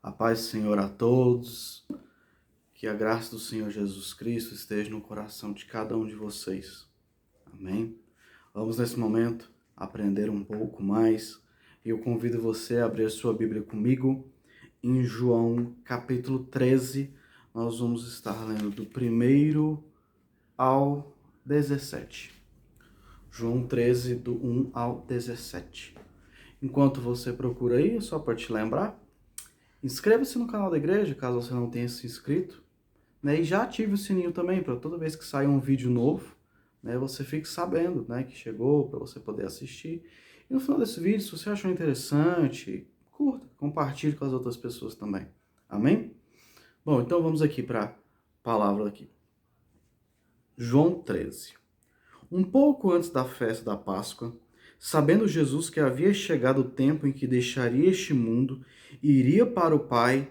A paz do Senhor a todos, que a graça do Senhor Jesus Cristo esteja no coração de cada um de vocês. Amém? Vamos nesse momento aprender um pouco mais e eu convido você a abrir sua Bíblia comigo em João capítulo 13. Nós vamos estar lendo do 1 ao 17. João 13, do 1 ao 17. Enquanto você procura aí, só para te lembrar, inscreva-se no canal da igreja, caso você não tenha se inscrito, né? E já ative o sininho também, para toda vez que sair um vídeo novo, né, você fique sabendo, né, que chegou, para você poder assistir. E no final desse vídeo, se você achou interessante, curta, compartilhe com as outras pessoas também. Amém? Bom, então vamos aqui para a palavra aqui. João 13. Um pouco antes da festa da Páscoa, sabendo Jesus que havia chegado o tempo em que deixaria este mundo e iria para o Pai,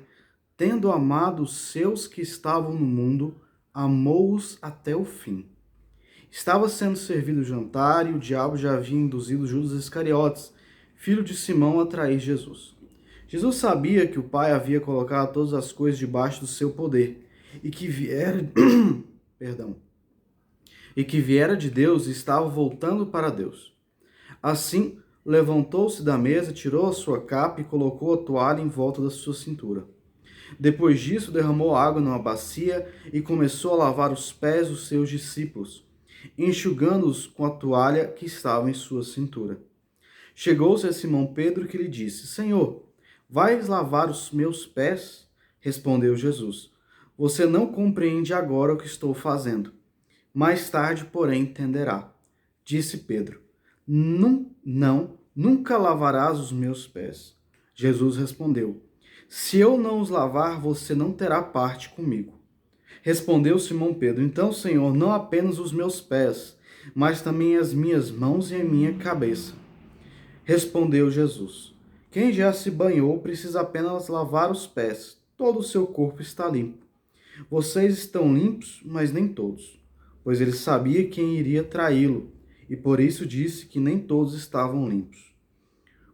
tendo amado os seus que estavam no mundo, amou-os até o fim. Estava sendo servido o jantar e o diabo já havia induzido Judas Iscariotes, filho de Simão, a trair Jesus. Jesus sabia que o Pai havia colocado todas as coisas debaixo do seu poder e que viera, perdão, e que viera de Deus e estava voltando para Deus. Assim, levantou-se da mesa, tirou a sua capa e colocou a toalha em volta da sua cintura. Depois disso, derramou água numa bacia e começou a lavar os pés dos seus discípulos, enxugando-os com a toalha que estava em sua cintura. Chegou-se a Simão Pedro que lhe disse: Senhor, vais lavar os meus pés? Respondeu Jesus: Você não compreende agora o que estou fazendo. Mais tarde, porém, entenderá. Disse Pedro: Não, nunca lavarás os meus pés. Jesus respondeu: Se eu não os lavar, você não terá parte comigo. Respondeu Simão Pedro: Então, Senhor, não apenas os meus pés, mas também as minhas mãos e a minha cabeça. Respondeu Jesus: Quem já se banhou precisa apenas lavar os pés. Todo o seu corpo está limpo. Vocês estão limpos, mas nem todos, pois ele sabia quem iria traí-lo, e por isso disse que nem todos estavam limpos.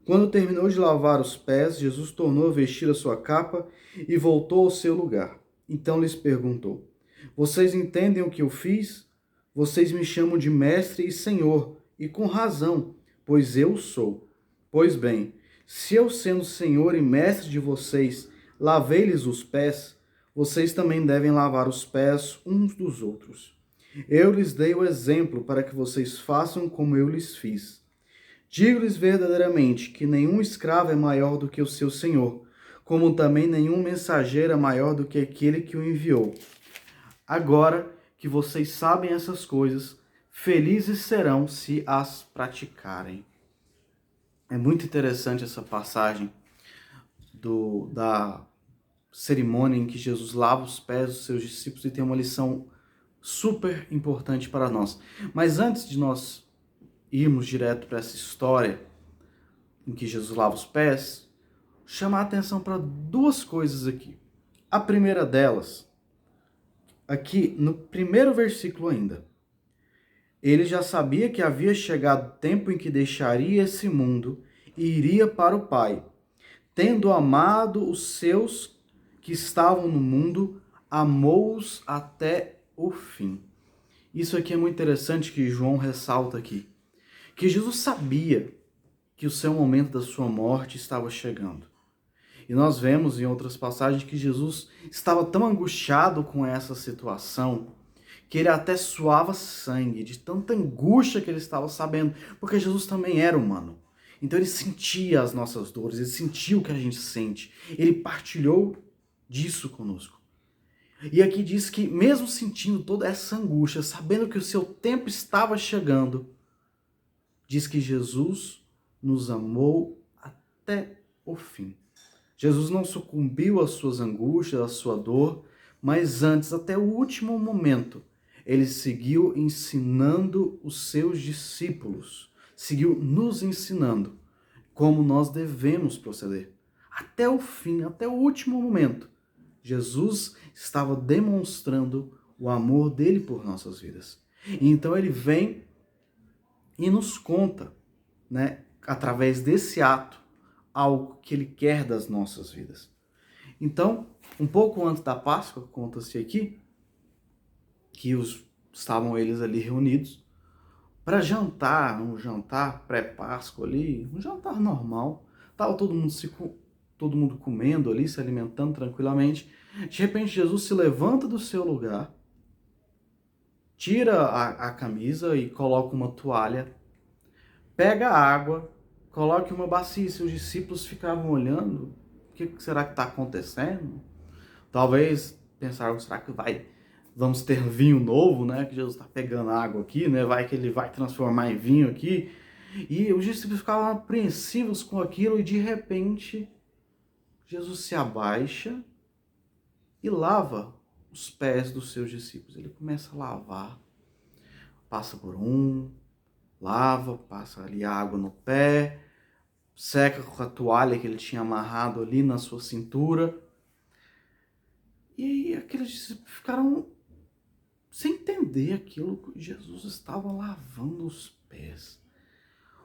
Quando terminou de lavar os pés, Jesus tornou a vestir a sua capa e voltou ao seu lugar. Então lhes perguntou: Vocês entendem o que eu fiz? Vocês me chamam de mestre e senhor, e com razão, pois eu sou. Pois bem, se eu, sendo senhor e mestre de vocês, lavei-lhes os pés, vocês também devem lavar os pés uns dos outros. Eu lhes dei o exemplo para que vocês façam como eu lhes fiz. Digo-lhes verdadeiramente que nenhum escravo é maior do que o seu senhor, como também nenhum mensageiro é maior do que aquele que o enviou. Agora que vocês sabem essas coisas, felizes serão se as praticarem. É muito interessante essa passagem da cerimônia em que Jesus lava os pés dos seus discípulos e tem uma lição super importante para nós. Mas antes de nós irmos direto para essa história em que Jesus lava os pés, chamar a atenção para duas coisas aqui. A primeira delas, aqui no primeiro versículo ainda, ele já sabia que havia chegado o tempo em que deixaria esse mundo e iria para o Pai. Tendo amado os seus que estavam no mundo, amou-os até o fim. Isso aqui é muito interessante que João ressalta aqui. Que Jesus sabia que o seu momento da sua morte estava chegando. E nós vemos em outras passagens que Jesus estava tão angustiado com essa situação que ele até suava sangue de tanta angústia que ele estava sabendo, porque Jesus também era humano. Então ele sentia as nossas dores, ele sentia o que a gente sente. Ele partilhou disso conosco. E aqui diz que mesmo sentindo toda essa angústia, sabendo que o seu tempo estava chegando, diz que Jesus nos amou até o fim. Jesus não sucumbiu às suas angústias, à sua dor, mas antes, até o último momento, ele seguiu ensinando os seus discípulos, seguiu nos ensinando como nós devemos proceder. Até o fim, até o último momento, Jesus estava demonstrando o amor dele por nossas vidas. E então ele vem e nos conta, né, através desse ato, algo que ele quer das nossas vidas. Então, um pouco antes da Páscoa, conta-se aqui, que estavam eles ali reunidos para jantar, um jantar pré-Páscoa ali, um jantar normal. Tava todo mundo comendo ali, se alimentando tranquilamente. De repente, Jesus se levanta do seu lugar, tira a camisa e coloca uma toalha, pega a água, coloca em uma bacia. E seus discípulos ficavam olhando. O que será que está acontecendo? Talvez pensaram, será que vamos ter vinho novo, né? Que Jesus está pegando água aqui, né? Vai que ele vai transformar em vinho aqui. E os discípulos ficavam apreensivos com aquilo e de repente Jesus se abaixa e lava os pés dos seus discípulos. Ele começa a lavar, passa por um, lava, passa ali água no pé, seca com a toalha que ele tinha amarrado ali na sua cintura. E aqueles discípulos ficaram sem entender aquilo que Jesus estava lavando os pés.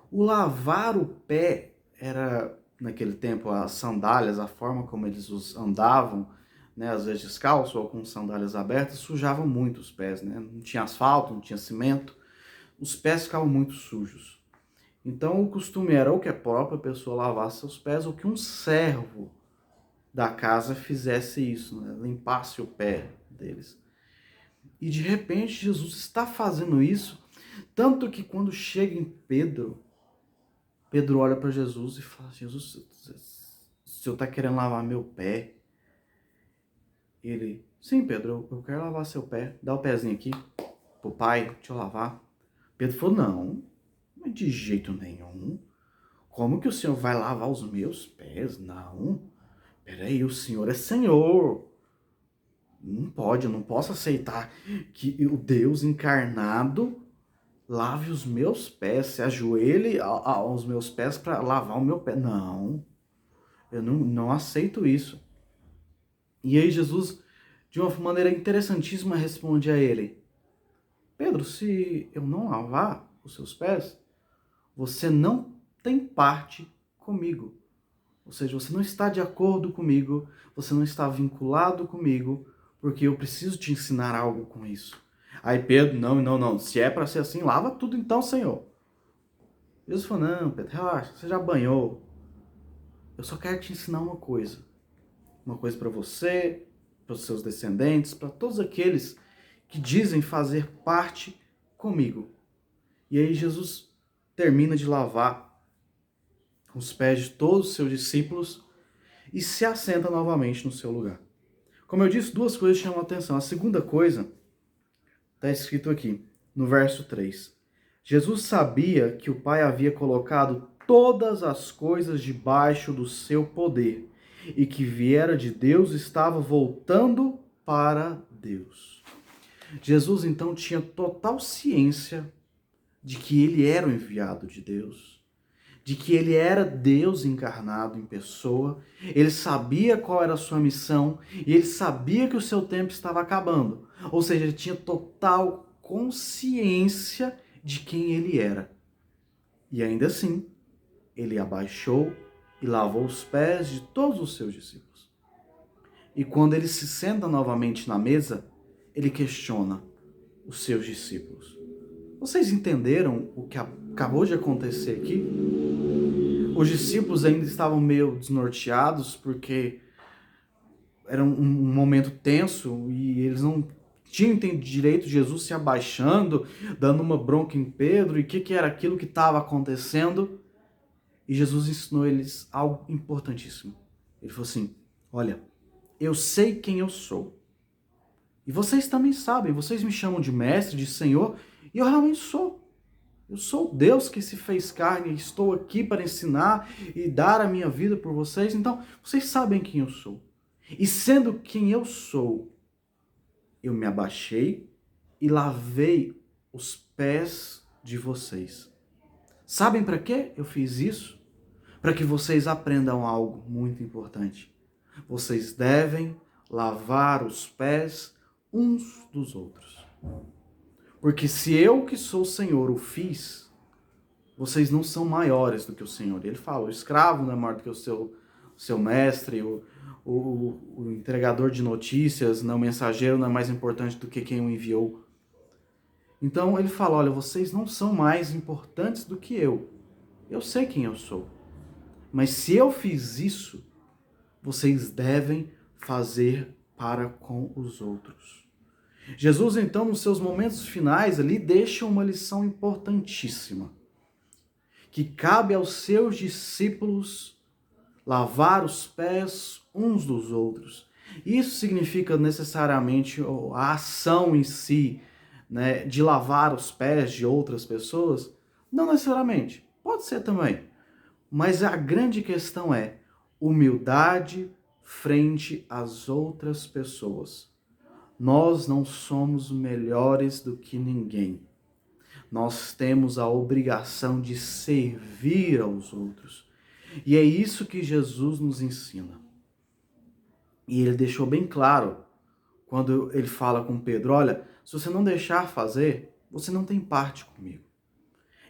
O lavar o pé era, naquele tempo, as sandálias, a forma como eles andavam, né, às vezes descalço ou com sandálias abertas, sujavam muito os pés, né? Não tinha asfalto, não tinha cimento, os pés ficavam muito sujos. Então o costume era ou que a própria pessoa lavasse seus pés ou que um servo da casa fizesse isso, né? Limpasse o pé deles. E de repente Jesus está fazendo isso, tanto que quando chega em Pedro, Pedro olha para Jesus e fala: Jesus, o senhor está querendo lavar meu pé? Ele: sim, Pedro, eu quero lavar seu pé. Dá o pezinho aqui pro pai, deixa eu lavar. Pedro falou: não, de jeito nenhum. Como que o senhor vai lavar os meus pés? Não, peraí, o senhor é Senhor. Não pode, eu não posso aceitar que o Deus encarnado lave os meus pés, se ajoelhe aos meus pés para lavar o meu pé. Não, eu não aceito isso. E aí Jesus, de uma maneira interessantíssima, responde a ele: Pedro, se eu não lavar os seus pés, você não tem parte comigo. Ou seja, você não está de acordo comigo, você não está vinculado comigo, porque eu preciso te ensinar algo com isso. Aí Pedro: não, se é para ser assim, lava tudo então, Senhor. Jesus falou: não, Pedro, relaxa, você já banhou. Eu só quero te ensinar uma coisa para você, para os seus descendentes, para todos aqueles que dizem fazer parte comigo. E aí Jesus termina de lavar os pés de todos os seus discípulos e se assenta novamente no seu lugar. Como eu disse, duas coisas chamam a atenção. A segunda coisa está escrito aqui, no verso 3. Jesus sabia que o Pai havia colocado todas as coisas debaixo do seu poder e que viera de Deus estava voltando para Deus. Jesus então tinha total ciência de que ele era o enviado de Deus, de que ele era Deus encarnado em pessoa. Ele sabia qual era a sua missão e ele sabia que o seu tempo estava acabando. Ou seja, ele tinha total consciência de quem ele era. E ainda assim, ele abaixou e lavou os pés de todos os seus discípulos. E quando ele se senta novamente na mesa, ele questiona os seus discípulos: vocês entenderam o que acabou de acontecer aqui? Os discípulos ainda estavam meio desnorteados porque era um momento tenso e eles não tinham entendido direito Jesus se abaixando, dando uma bronca em Pedro e o que era aquilo que estava acontecendo. E Jesus ensinou eles algo importantíssimo. Ele falou assim: olha, eu sei quem eu sou. E vocês também sabem, vocês me chamam de mestre, de Senhor, e eu realmente sou. Eu sou Deus que se fez carne, estou aqui para ensinar e dar a minha vida por vocês, então vocês sabem quem eu sou. E sendo quem eu sou, eu me abaixei e lavei os pés de vocês. Sabem para quê eu fiz isso? Para que vocês aprendam algo muito importante. Vocês devem lavar os pés uns dos outros. Porque se eu que sou o Senhor o fiz, vocês não são maiores do que o Senhor. Ele fala: o escravo não é maior do que o seu mestre, o entregador de notícias, não, o mensageiro não é mais importante do que quem o enviou. Então ele fala, olha, vocês não são mais importantes do que eu. Eu sei quem eu sou. Mas se eu fiz isso, vocês devem fazer para com os outros. Jesus, então, nos seus momentos finais ali, deixa uma lição importantíssima, que cabe aos seus discípulos lavar os pés uns dos outros. Isso significa necessariamente a ação em si, né, de lavar os pés de outras pessoas? Não necessariamente. Pode ser também. Mas a grande questão é humildade frente às outras pessoas. Nós não somos melhores do que ninguém. Nós temos a obrigação de servir aos outros. E é isso que Jesus nos ensina. E ele deixou bem claro quando ele fala com Pedro, olha, se você não deixar fazer, você não tem parte comigo.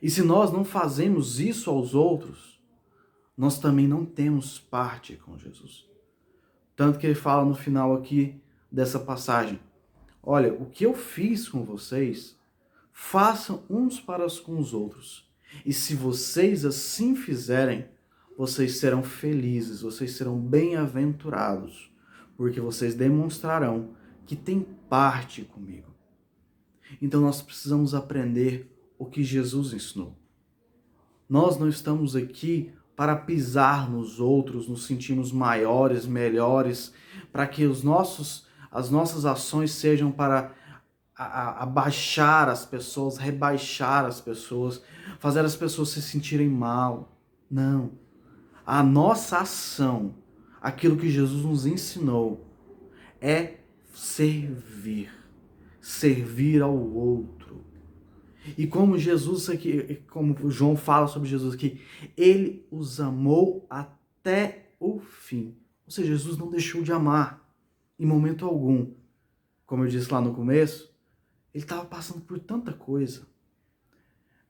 E se nós não fazemos isso aos outros, nós também não temos parte com Jesus. Tanto que ele fala no final aqui dessa passagem, olha, o que eu fiz com vocês, façam uns para com os outros. E se vocês assim fizerem, vocês serão felizes, vocês serão bem-aventurados, porque vocês demonstrarão que têm parte comigo. Então nós precisamos aprender o que Jesus ensinou. Nós não estamos aqui para pisar nos outros, nos sentirmos maiores, melhores, para que as nossas ações sejam para abaixar as pessoas, rebaixar as pessoas, fazer as pessoas se sentirem mal. Não. A nossa ação, aquilo que Jesus nos ensinou, é servir. Servir ao outro. E como Jesus aqui, como João fala sobre Jesus aqui, ele os amou até o fim. Ou seja, Jesus não deixou de amar em momento algum. Como eu disse lá no começo, ele estava passando por tanta coisa.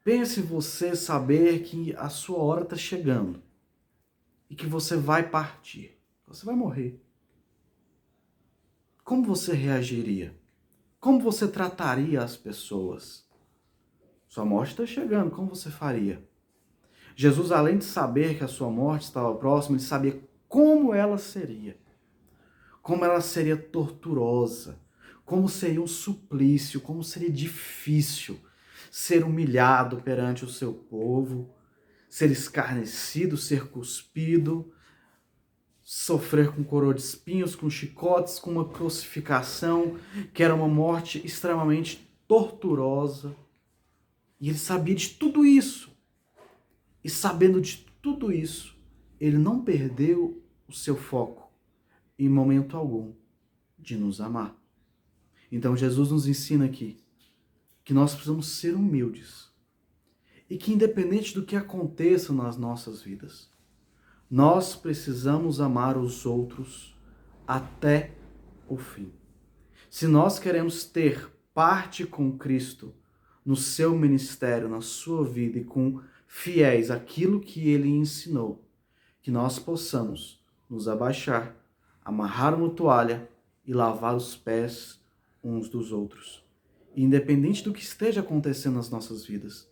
Pense você saber que a sua hora está chegando e que você vai partir, você vai morrer. Como você reagiria? Como você trataria as pessoas? Sua morte está chegando, como você faria? Jesus, além de saber que a sua morte estava próxima, ele sabia como ela seria. Como ela seria torturosa, como seria um suplício, como seria difícil ser humilhado perante o seu povo, ser escarnecido, ser cuspido, sofrer com coroa de espinhos, com chicotes, com uma crucificação, que era uma morte extremamente torturosa. E ele sabia de tudo isso. E sabendo de tudo isso, ele não perdeu o seu foco, em momento algum, de nos amar. Então Jesus nos ensina aqui que nós precisamos ser humildes. E que independente do que aconteça nas nossas vidas, nós precisamos amar os outros até o fim. Se nós queremos ter parte com Cristo no seu ministério, na sua vida e com fiéis àquilo que ele ensinou, que nós possamos nos abaixar, amarrar uma toalha e lavar os pés uns dos outros. E independente do que esteja acontecendo nas nossas vidas,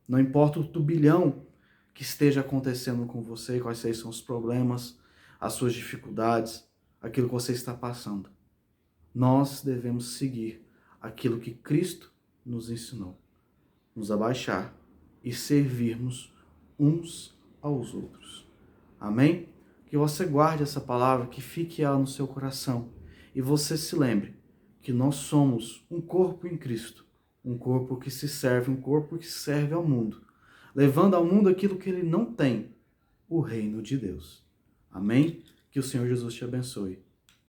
não importa o turbilhão que esteja acontecendo com você, quais são os problemas, as suas dificuldades, aquilo que você está passando, nós devemos seguir aquilo que Cristo nos ensinou, nos abaixar e servirmos uns aos outros. Amém? Que você guarde essa palavra, que fique ela no seu coração e você se lembre que nós somos um corpo em Cristo, um corpo que se serve, um corpo que serve ao mundo, levando ao mundo aquilo que ele não tem, o reino de Deus. Amém? Que o Senhor Jesus te abençoe.